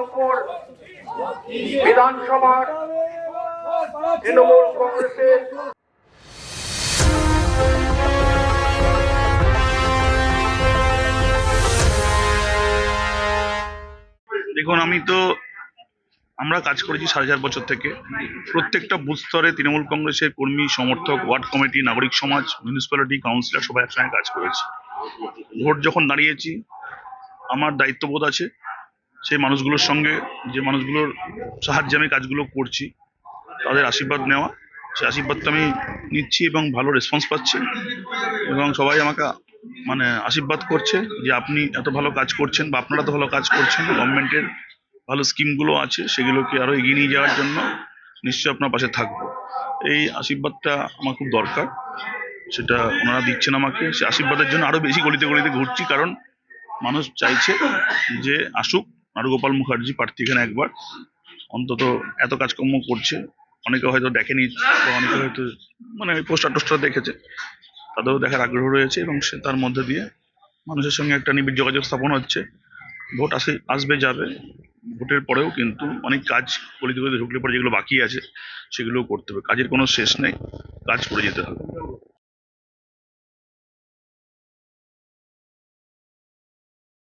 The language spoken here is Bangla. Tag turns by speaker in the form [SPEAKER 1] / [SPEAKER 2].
[SPEAKER 1] বহরমপুর বিধানসভার তৃণমূল কংগ্রেসের
[SPEAKER 2] দেখুন, আমরা কাজ করেছি 4.5 বছর থেকে। প্রত্যেকটা বুথ স্তরে তৃণমূল কংগ্রেসের কর্মী, সমর্থক, ওয়ার্ড কমিটি, নাগরিক সমাজ, মিউনিসিপ্যালিটি কাউন্সিলর সবাই একসঙ্গে কাজ করেছি। ভোট যখন দাঁড়িয়েছি, আমার দায়িত্ববোধ আছে সেই মানুষগুলোর সঙ্গে, যে মানুষগুলোর সাহায্যে আমি কাজগুলো করছি, তাদের আশীর্বাদ নেওয়া। সেই আশীর্বাদটা আমি নিচ্ছি এবং ভালো রেসপন্স পাচ্ছি, এবং সবাই আমাকে আশীর্বাদ করছে যে আপনি এত ভালো কাজ করছেন বা আপনারা এত ভালো কাজ করছেন। গভর্নমেন্টের ভালো স্কিমগুলো আছে, সেগুলোকে আরো এগিয়ে নিয়ে যাওয়ার জন্য নিশ্চয়ই আপনার পাশে থাকবো। এই আশীর্বাদটা আমার খুব দরকার, সেটা ওনারা দিচ্ছেন আমাকে। সেই আশীর্বাদের জন্য আরো বেশি গলিতে গলিতে ঘুরছি, কারণ মানুষ চাইছে যে আসুক নারুগোপাল মুখার্জি প্রার্থী এখানে একবার অন্তত। এত কাজকর্ম করছে, অনেকে হয়তো দেখেনি বা অনেকে হয়তো পোস্টার টোস্টার দেখেছে, তাদেরও দেখার আগ্রহ রয়েছে, এবং সে তার মধ্যে দিয়ে মানুষের সঙ্গে একটা নিবিড় যোগাযোগ স্থাপন হচ্ছে। ভোট আসবে যাবে, ভোটের পরেও কিন্তু অনেক কাজ গলিতে গলিতে ঢুকলে পরে যেগুলো বাকি আছে সেগুলোও করতে হবে। কাজের কোনো শেষ নেই, কাজ করে যেতে হবে।